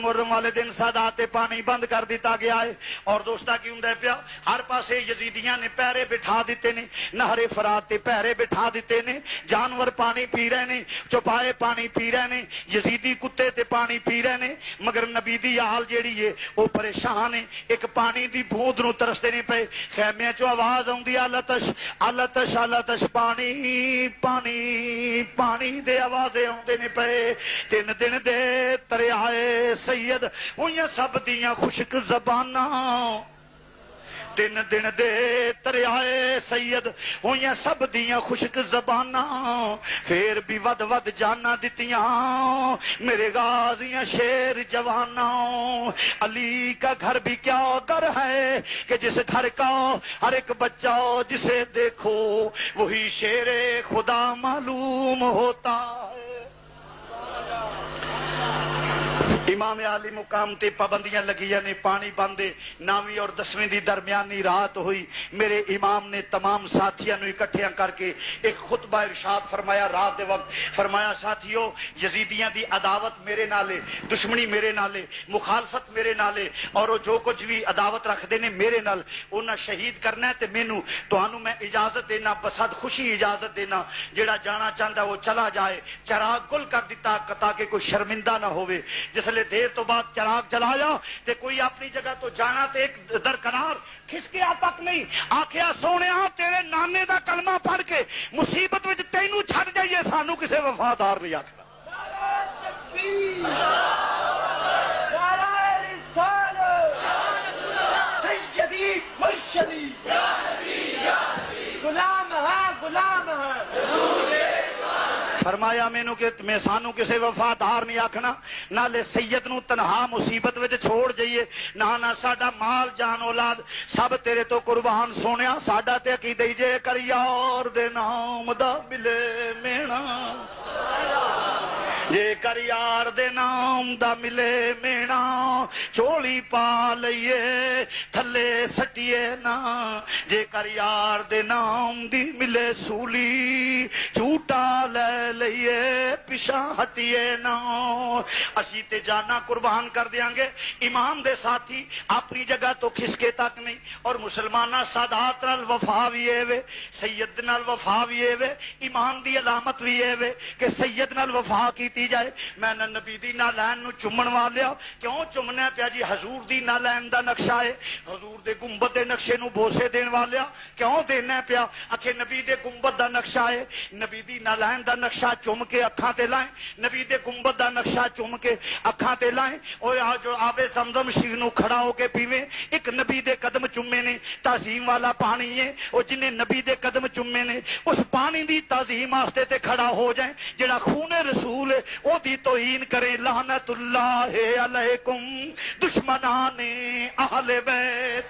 मुहर्रम वाले दिन सादात पानी बंद कर दिता गया है। और दोस्ता की हुंदा पिया हर पासे यजीदियां ने पहरे बिठा दिते ने, नहरे फरात ते पहरे बिठा दिते ने, जानवर पानी पी रहे ने, चौपाए पानी पी रहे ने, यजीदी कुत्ते ते पानी पी रहे ने, मगर नबी दी हाल जेड़ी है वो परेशान है। एक पानी दी बूंद नूं तरसदे नहीं पे। खैमियां चों आवाज आउंदी अलतश अलतश अलतश, पानी पानी पानी दे आवाज़े आउंदे ने पे। 3 दिन दे तरियाए सैयद होइयां सब दियां खुशक ज़बानां, 3 दिन दे तरियाए सैयद होइयां सब दियां खुशक ज़बानां, फिर भी वद वद जाना दितियां मेरे गाजियां शेर जवानां। अली का घर भी क्या घर है कि जिस घर का हर एक बच्चा जिसे देखो वही शेरे खुदा मालूम होता है। इमाम आली मुकाम ते पाबंदियां लगियां ने, पानी बंदे 9वीं और 10वीं दी दरमियानी रात हुई। मेरे इमाम ने तमाम साथियों को इकट्ठियां करके एक खुतबा इरशाद फरमाया रात दे वक्त। फरमाया साथियों यजीदियां दी अदावत मेरे नाले, दुश्मनी मेरे नाले, मुखालफत मेरे नाले, और वो जो कुछ भी अदावत रखते ने मेरे नाल उन्हें शहीद करना है। तो मैनू तुहानू मैं इजाजत देना, बसद खुशी इजाजत देना, जेड़ा जाना चाहता वो चला जाए। चराग गुल कर दिता ताकि कोई शर्मिंदा ना होवे। जिसले देर तो बाद चराग जलाया ते कोई अपनी जगह तो जाना ते एक दरकरार खिसकिया तक नहीं। आखिया सोने तेरे नाने दा कलमा पढ़ के मुसीबत विच तैनू छड़ जाइए, सानू किसे वफादार नहीं आखना। गुलाम है गुलाम है। फरमाया मैनू कि मैं सानू किसे वफादार नहीं आखना, नाले सैयद नू तनहा मुसीबत विच छोड़ जाइए। ना ना साडा माल जान औलाद सब तेरे तो कुर्बान सोनिया। साडा ते अकीदा जे कर यार दे नाम दा मिले मेना, जे कर यार दे नाम दा मिले मेना, चोली पा लईए थले सटिए ना, जे कर यार दे नाम दी मिले सूली, झूठा ले लईए पिछा हटिए ना। असी ते जाना कुर्बान कर देंगे। इमाम दे साथी अपनी जगह तो खिसके तक नहीं। और मुसलमाना सादात नाल वफा भी है वे, सैयद नाल वफा भी है वे, इमाम दी अलामत भी है वे कि सैयद नाल वफा की जाए। मैं नबी दी नालैन नू चुमन वालिया क्यों चुमने पिया जी? हजूर दी नालैन दा नक्शा है, हजूर दे गुंबद दे नक्शे नू बोसे देने वालिया क्यों देना पिया? आखे नबी दे गुंबद दा नक्शा है, नबी दी नालैन दा नक्शा चुम के अखां ते लाए, नबी दे गुंबद दा नक्शा चुम के अखां ते लाए। और आ जो आवे समदम शीर नू खड़ा होके पीवे, एक नबी दे कदम चुमे ने, ताजीम वाला पानी है। और जिन्हें नबी दे कदम चुमे ने उस पानी दी ताजीम वास्ते ते खड़ा हो जाए। जेड़ा खूने रसूल है ओदी तौहीन करे, लानतुल्लाह अलैकुम दुश्मनाने अहले बैत।